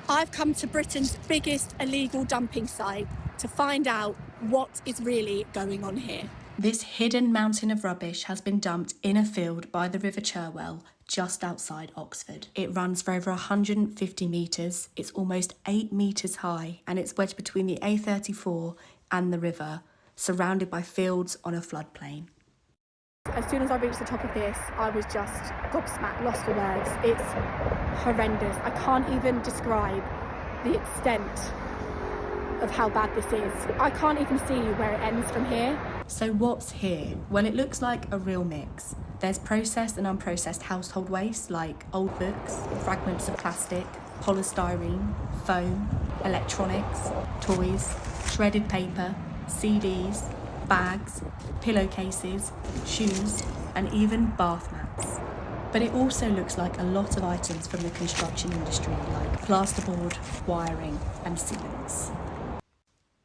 I've come to Britain's biggest illegal dumping site to find out what is really going on here. This hidden mountain of rubbish has been dumped in a field by the River Cherwell, just outside Oxford. It runs for over 150 metres, it's almost 8 metres high, and it's wedged between the A34 and the river, surrounded by fields on a floodplain. As soon as I reached the top of this, I was just gobsmacked, lost for words. It's horrendous. I can't even describe the extent of how bad this is. I can't even see where it ends from here. So what's here? Well, it looks like a real mix. There's processed and unprocessed household waste like old books, fragments of plastic, polystyrene, foam, electronics, toys, shredded paper, CDs, bags, pillowcases, shoes, and even bath mats. But it also looks like a lot of items from the construction industry like plasterboard, wiring, and sealants.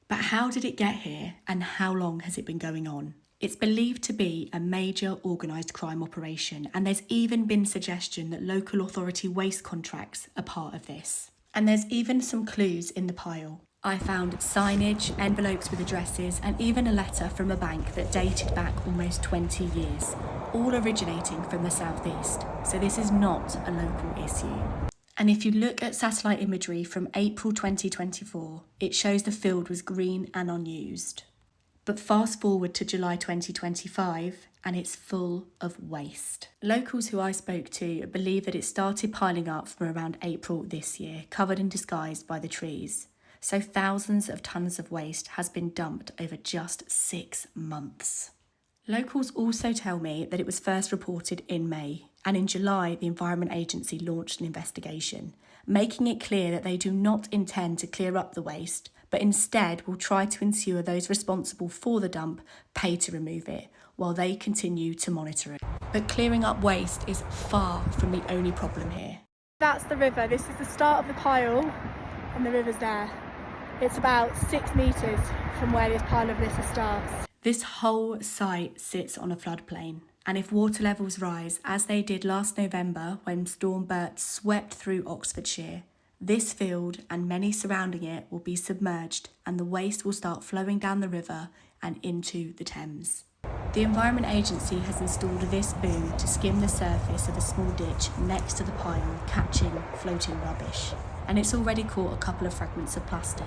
But how did it get here, and how long has it been going on? It's believed to be a major organised crime operation, and there's even been suggestion that local authority waste contracts are part of this. And there's even some clues in the pile. I found signage, envelopes with addresses, and even a letter from a bank that dated back almost 20 years, all originating from the southeast. So this is not a local issue. And if you look at satellite imagery from April 2024, it shows the field was green and unused. But fast forward to July 2025 and it's full of waste. Locals who I spoke to believe that it started piling up from around April this year, covered and disguised by the trees. So thousands of tonnes of waste has been dumped over just 6 months. Locals also tell me that it was first reported in May, and in July the Environment Agency launched an investigation, making it clear that they do not intend to clear up the waste, but instead will try to ensure those responsible for the dump pay to remove it, while they continue to monitor it. But clearing up waste is far from the only problem here. That's the river. This is the start of the pile, and the river's there. It's about 6 metres from where this pile of litter starts. This whole site sits on a floodplain, and if water levels rise, as they did last November when Storm Bert swept through Oxfordshire, this field and many surrounding it will be submerged and the waste will start flowing down the river and into the Thames. The Environment Agency has installed this boom to skim the surface of a small ditch next to the pile, catching floating rubbish. And it's already caught a couple of fragments of plastic.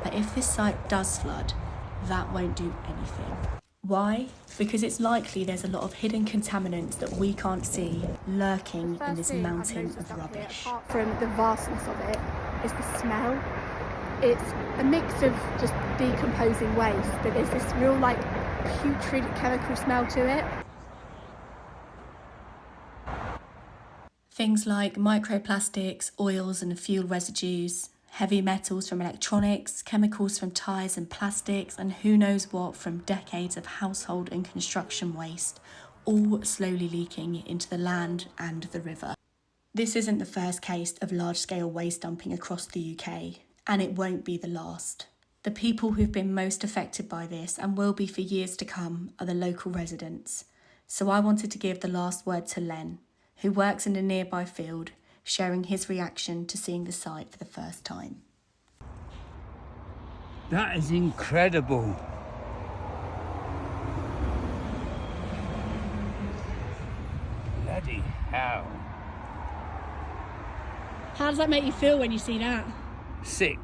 But if this site does flood, that won't do anything. Why? Because it's likely there's a lot of hidden contaminants that we can't see lurking in this mountain of rubbish. Apart from the vastness of it, is the smell. It's a mix of just decomposing waste, but there's this real putrid chemical smell to it. Things like microplastics, oils and fuel residues, heavy metals from electronics, chemicals from tyres and plastics, and who knows what from decades of household and construction waste, all slowly leaking into the land and the river. This isn't the first case of large-scale waste dumping across the UK, and it won't be the last. The people who've been most affected by this, and will be for years to come, are the local residents. So I wanted to give the last word to Len, who works in a nearby field, sharing his reaction to seeing the site for the first time. That is incredible. Bloody hell. How does that make you feel when you see that? Sick.